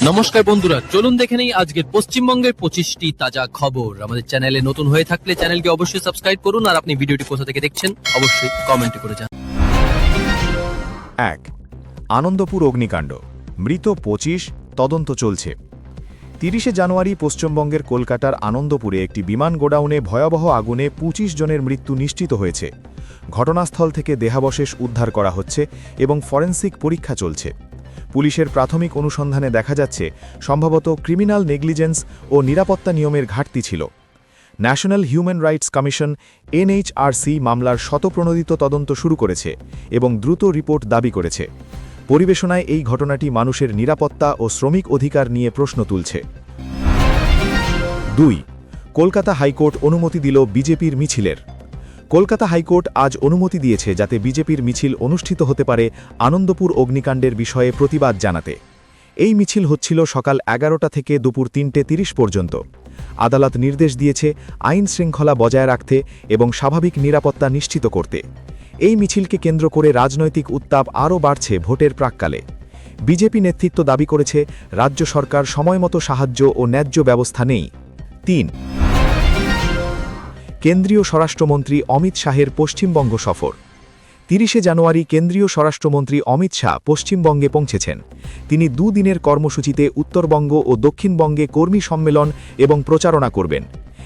নমস্কার বন্ধুরা, চলুন দেখে নেই আজকের পশ্চিমবঙ্গের 25টি তাজা খবর। আমাদের চ্যানেলে নতুন হয়ে থাকলে চ্যানেলকে অবশ্যই সাবস্ক্রাইব করুন, আর আপনি ভিডিওটি কোথা থেকে দেখছেন অবশ্যই কমেন্ট করে জানান। 1. আনন্দপুর অগ্নিকাণ্ড, মৃত 25, তদন্ত চলছে। 30শে জানুয়ারি পশ্চিমবঙ্গের কলকাতার আনন্দপুরে একটি বিমান গোডাউনে ভয়াবহ আগুনে 25 জনের মৃত্যু নিশ্চিত হয়েছে। ঘটনাস্থল থেকে দেহাবশেষ উদ্ধার করা হচ্ছে এবং ফরেনসিক পরীক্ষা চলছে। পুলিশের প্রাথমিক অনুসন্ধানে দেখা যাচ্ছে সম্ভবত ক্রিমিনাল নেগলিজেন্স ও নিরাপত্তা নিয়মের ঘাটতি ছিল। National human rights commission NHRC মামলার স্বতঃপ্রণোদিত তদন্ত শুরু করেছে এবং দ্রুত রিপোর্ট দাবি করেছে। পরিবেশনায় এই ঘটনাটি মানুষের নিরাপত্তা ও শ্রমিক অধিকার নিয়ে প্রশ্ন তুলছে। 2. কলকাতা হাইকোর্ট অনুমতি দিল বিজেপির মিছিলের। কলকাতা হাইকোর্ট আজ অনুমতি দিয়েছে যাতে বিজেপির মিছিল অনুষ্ঠিত হতে পারে আনন্দপুর অগ্নিকাণ্ডের বিষয়ে প্রতিবাদ জানাতে। এই মিছিল হচ্ছিল সকাল 11টা থেকে দুপুর 3:30 পর্যন্ত। আদালত নির্দেশ দিয়েছে আইন শৃঙ্খলা বজায় রাখতে এবং স্বাভাবিক নিরাপত্তা নিশ্চিত করতে। এই মিছিলকে কেন্দ্র করে রাজনৈতিক উত্তাপ আরও বাড়ছে ভোটের প্রাক্কালে। বিজেপি নেতৃত্ব দাবি করেছে রাজ্য সরকার সময়মতো সাহায্য ও ন্যায্য ব্যবস্থা নেই। 3. কেন্দ্রীয় স্বরাষ্ট্রমন্ত্রী অমিত শাহের পশ্চিমবঙ্গ সফর। 30শে জানুয়ারি কেন্দ্রীয় স্বরাষ্ট্রমন্ত্রী অমিত শাহ পশ্চিমবঙ্গে পৌঁছেছেন। তিনি দুদিনের কর্মসূচিতে উত্তরবঙ্গ ও দক্ষিণবঙ্গে কর্মী সম্মেলন এবং প্রচারণা করবেন।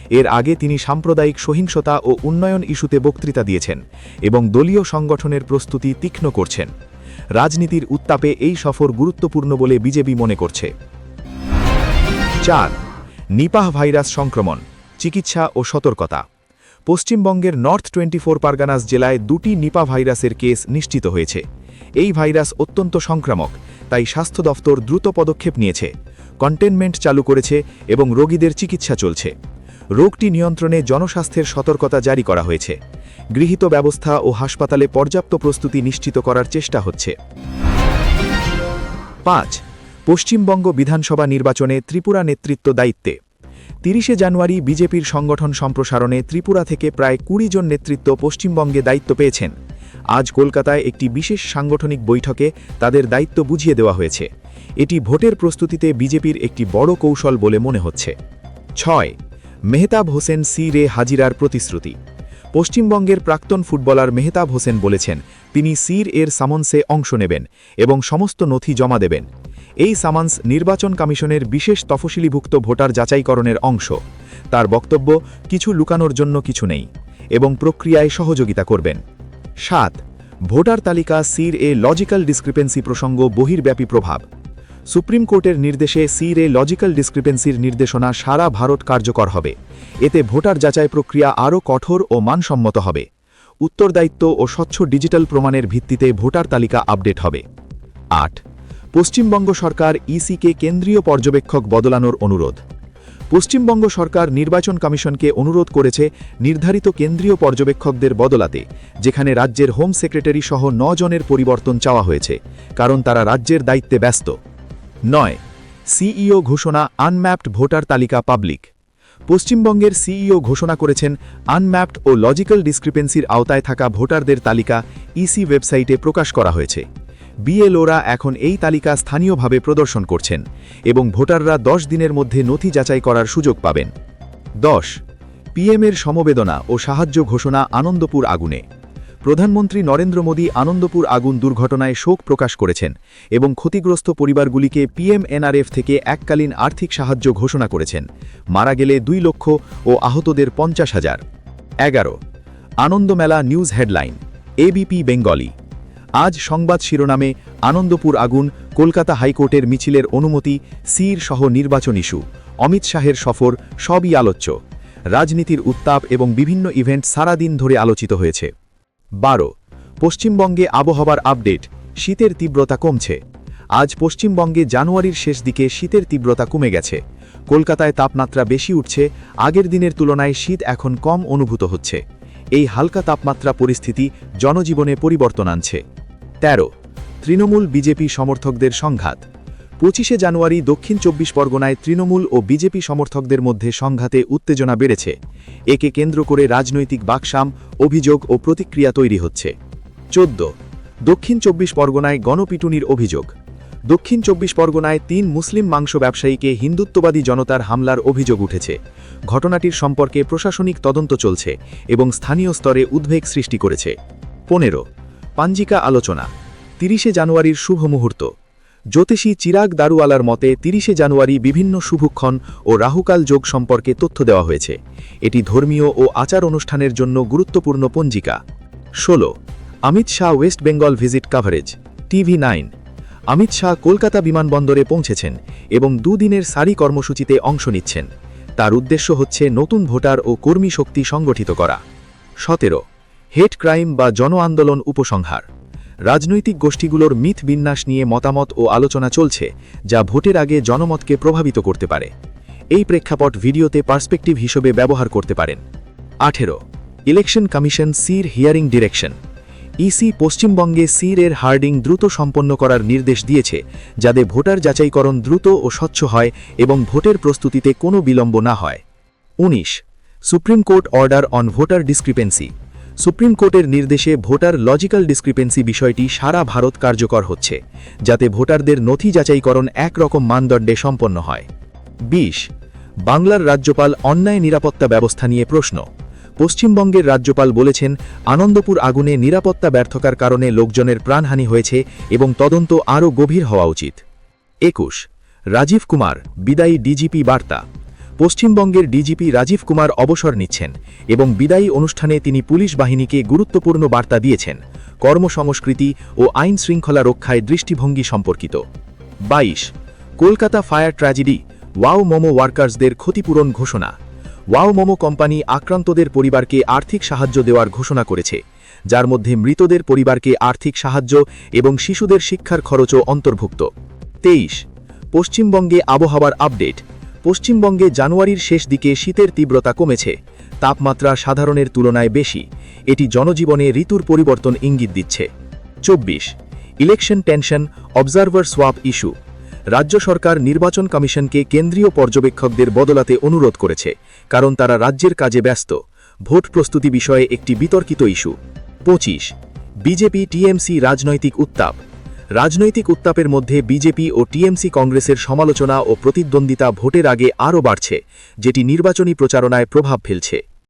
এর আগে তিনি সাম্প্রদায়িক সহিংসতা ও উন্নয়ন ইস্যুতে বক্তৃতা দিয়েছেন এবং দলীয় সংগঠনের প্রস্তুতি তীক্ষ্ণ করছেন। রাজনীতির উত্তাপে এই সফর গুরুত্বপূর্ণ বলে বিজেপি মনে করছে। 4. নিপাহ ভাইরাস সংক্রমণ, চিকিৎসা ও সতর্কতা। পশ্চিমবঙ্গের নর্থ 24 পারগানাস জেলায় 2টি নিপা ভাইরাসের কেস নিশ্চিত হয়েছে। এই ভাইরাস অত্যন্ত সংক্রামক, তাই স্বাস্থ্য দফতর দ্রুত পদক্ষেপ নিয়েছে, কন্টেনমেন্ট চালু করেছে এবং রোগীদের চিকিৎসা চলছে। রোগটি নিয়ন্ত্রণে জনস্বাস্থ্যের সতর্কতা জারি করা হয়েছে। গৃহীত ব্যবস্থা ও হাসপাতালে পর্যাপ্ত প্রস্তুতি নিশ্চিত করার চেষ্টা হচ্ছে। 5. পশ্চিমবঙ্গ বিধানসভা নির্বাচনে ত্রিপুরা নেতৃত্ব দায়িত্বে। 30শে জানুয়ারি বিজেপির সংগঠন সম্প্রসারণে ত্রিপুরা থেকে প্রায় 20 জন নেতৃত্ব পশ্চিমবঙ্গে দায়িত্ব পেয়েছেন। আজ কলকাতায় একটি বিশেষ সাংগঠনিক বৈঠকে তাদের দায়িত্ব বুঝিয়ে দেওয়া হয়েছে। এটি ভোটের প্রস্তুতিতে বিজেপির একটি বড় কৌশল বলে মনে হচ্ছে। 6. মেহতাব হোসেন সি-রে হাজিরার প্রতিশ্রুতি। পশ্চিমবঙ্গের প্রাক্তন ফুটবলার মেহতাব হোসেন বলেছেন তিনি সি-র সামন্সে অংশ নেবেন এবং সমস্ত নথি জমা দেবেন। এই সামান্স নির্বাচন কমিশনের বিশেষ তফসিলিভুক্ত ভোটার যাচাইকরণের অংশ। তার বক্তব্য কিছু লুকানোর জন্য কিছু নেই এবং প্রক্রিয়ায় সহযোগিতা করবেন। 7. ভোটার তালিকা সি-র লজিক্যাল ডিসক্রিপেন্সি প্রসঙ্গ বহির্ব্যাপী প্রভাব। সুপ্রিম কোর্টের নির্দেশে সি-র লজিক্যাল ডিসক্রিপেন্সির নির্দেশনা সারা ভারত কার্যকর হবে। এতে ভোটার যাচাই প্রক্রিয়া আরও কঠোর ও মানসম্মত হবে। উত্তরদায়িত্ব ও স্বচ্ছ ডিজিটাল প্রমাণের ভিত্তিতে ভোটার তালিকা আপডেট হবে। 8. পশ্চিমবঙ্গ সরকার ইসিকে কেন্দ্রীয় পর্যবেক্ষক বদলানোর অনুরোধ। পশ্চিমবঙ্গ সরকার নির্বাচন কমিশনকে অনুরোধ করেছে নির্ধারিত কেন্দ্রীয় পর্যবেক্ষকদের বদলাতে, যেখানে রাজ্যের হোম সেক্রেটারি সহ 9 জনের পরিবর্তন চাওয়া হয়েছে, কারণ তারা রাজ্যের দায়িত্বে ব্যস্ত। 9. সিইও ঘোষণা আনম্যাপড ভোটার তালিকা পাবলিক। পশ্চিমবঙ্গের সিইও ঘোষণা করেছেন আনম্যাপড ও লজিক্যাল ডিসক্রিপেন্সির আওতায় থাকা ভোটারদের তালিকা ইসি ওয়েবসাইটে প্রকাশ করা হয়েছে। বিএলওরা এখন এই তালিকা স্থানীয়ভাবে প্রদর্শন করছেন এবং ভোটাররা 10 দিনের মধ্যে নথি যাচাই করার সুযোগ পাবেন। 10. পিএমের সমবেদনা ও সাহায্য ঘোষণা আনন্দপুর আগুনে। প্রধানমন্ত্রী নরেন্দ্র মোদী আনন্দপুর আগুন দুর্ঘটনায় শোক প্রকাশ করেছেন এবং ক্ষতিগ্রস্ত পরিবারগুলিকে পিএমএনআরএফ থেকে এককালীন আর্থিক সাহায্য ঘোষণা করেছেন। মারা গেলে 2 লক্ষ ও আহতদের 50,000। 11. আনন্দমেলা নিউজ হেডলাইন এবিপি বেঙ্গলি। আজ সংবাদ শিরোনামে আনন্দপুর আগুন, কলকাতা হাইকোর্টের মিছিলের অনুমতি, সি-র সহ নির্বাচন ইস্যু, অমিত শাহের সফর সবই আলোচ্য। রাজনীতির উত্তাপ এবং বিভিন্ন ইভেন্ট সারাদিন ধরে আলোচিত হয়েছে। 12. পশ্চিমবঙ্গে আবহাওয়ার আপডেট, শীতের তীব্রতা কমছে। আজ পশ্চিমবঙ্গে জানুয়ারির শেষ দিকে শীতের তীব্রতা কমে গেছে। কলকাতায় তাপমাত্রা বেশি উঠছে, আগের দিনের তুলনায় শীত এখন কম অনুভূত হচ্ছে। এই হালকা তাপমাত্রা পরিস্থিতি জনজীবনে পরিবর্তন আনছে। 13. তৃণমূল বিজেপি সমর্থকদের সংঘাত। 25শে জানুয়ারি দক্ষিণ 24 পরগনায় তৃণমূল ও বিজেপি সমর্থকদের মধ্যে সংঘাতে উত্তেজনা বেড়েছে। একে কেন্দ্র করে রাজনৈতিক বাকসাম, অভিযোগ ও প্রতিক্রিয়া তৈরি হচ্ছে। 14. দক্ষিণ 24 পরগনায় গণপিটুনির অভিযোগ। দক্ষিণ 24 পরগনায় 3 মুসলিম মাংস ব্যবসায়ীকে হিন্দুত্ববাদী জনতার হামলার অভিযোগ উঠেছে। ঘটনাটির সম্পর্কে প্রশাসনিক তদন্ত চলছে এবং স্থানীয় স্তরে উদ্বেগ সৃষ্টি করেছে। 15 পাঞ্জিকা আলোচনা। 30 জানুয়ারির শুভ মুহূর্ত। জ্যোতিষী চিরাগ দারুওয়ালার মতে 30 জানুয়ারি বিভিন্ন শুভক্ষণ ও রাহুকাল যোগ সম্পর্কে তথ্য দেওয়া হয়েছে। এটি ধর্মীয় ও আচার অনুষ্ঠানের জন্য গুরুত্বপূর্ণ পঞ্জিকা। 16 Amit Shah West Bengal visit coverage. TV9। Amit Shah Kolkata বিমানবন্দরে পৌঁছেছেন এবং 2 দিনের সারি কর্মসূচিতে অংশ নিচ্ছেন। তার উদ্দেশ্য হচ্ছে নতুন ভোটার ও কর্মী শক্তি সংগঠিত করা। 17 হেট ক্রাইম বা জন আন্দোলন উপসংহার। রাজনৈতিক গোষ্ঠীগুলোর মিথ বিন্যাস নিয়ে মতামত ও আলোচনা চলছে, যা ভোটের আগে জনমতকে প্রভাবিত করতে পারে। এই প্রেক্ষাপট ভিডিওতে পার্সপেক্টিভ হিসেবে ব্যবহার করতে পারেন। 18 ইলেকশন কমিশন সির হিয়ারিং ডিরেকশন। ইসি পশ্চিমবঙ্গে সির এর হার্ডিং দ্রুত সম্পন্ন করার নির্দেশ দিয়েছে, যাতে ভোটার যাচাইকরণ দ্রুত ও স্বচ্ছ হয় এবং ভোটের প্রস্তুতিতে কোনো বিলম্ব না হয়। 19 supreme court order on voter discrepancy. Supreme কোর্টের নির্দেশে ভোটার লজিক্যাল ডিসক্রিপেন্সি বিষয়টি সারা ভারত কার্যকর হচ্ছে, যাতে ভোটারদের নথি যাচাইকরণ একরকম মানদণ্ডে সম্পন্ন হয়। 20 বাংলার রাজ্যপাল অন্যায় নিরাপত্তা ব্যবস্থা নিয়ে প্রশ্ন। পশ্চিমবঙ্গের রাজ্যপাল বলেছেন, আনন্দপুর আগুনে নিরাপত্তা ব্যর্থতার কারণে লোকজনের প্রাণহানি হয়েছে এবং তদন্ত আরও গভীর হওয়া উচিত। 21 রাজীব কুমার বিদায়ী ডিজিপি বার্তা। পশ্চিমবঙ্গের ডিজিপি রাজীব কুমার অবসর নিচ্ছেন এবং বিদায়ী অনুষ্ঠানে তিনি পুলিশ বাহিনীকে গুরুত্বপূর্ণ বার্তা দিয়েছেন, কর্মসংস্কৃতি ও আইন শৃঙ্খলা রক্ষায় দৃষ্টিভঙ্গি সম্পর্কিত। 22 Kolkata fire tragedy, Wow Momo ওয়ার্কার্সদের ক্ষতিপূরণ ঘোষণা। ওয়াও মোমো কোম্পানি আক্রান্তদের পরিবারকে আর্থিক সাহায্য দেওয়ার ঘোষণা করেছে, যার মধ্যে মৃতদের পরিবারকে আর্থিক সাহায্য এবং শিশুদের শিক্ষার খরচও অন্তর্ভুক্ত। 23 পশ্চিমবঙ্গে আবহাওয়ার আপডেট। পশ্চিমবঙ্গে জানুয়ারির শেষ দিকে শীতের তীব্রতা কমেছে, তাপমাত্রা সাধারণের তুলনায় বেশি। এটি জনজীবনে ঋতুর পরিবর্তন ইঙ্গিত দিচ্ছে। 24 election tension, observer swap issue. রাজ্য সরকার নির্বাচন কমিশনকে কেন্দ্রীয় পর্যবেক্ষকদের বদলাতে অনুরোধ করেছে, কারণ তারা রাজ্যের কাজে ব্যস্ত। ভোট প্রস্তুতি বিষয়ে একটি বিতর্কিত ইস্যু। 25 বিজেপি টিএমসি রাজনৈতিক উত্তাপ। রাজনৈতিক উত্তাপের মধ্যে বিজেপি ও টিএমসি কংগ্রেসের সমালোচনা ও প্রতিদ্বন্দ্বিতা ভোটের আগে আরও বাড়ছে, যেটি নির্বাচনী প্রচারণায় প্রভাব ফেলছে।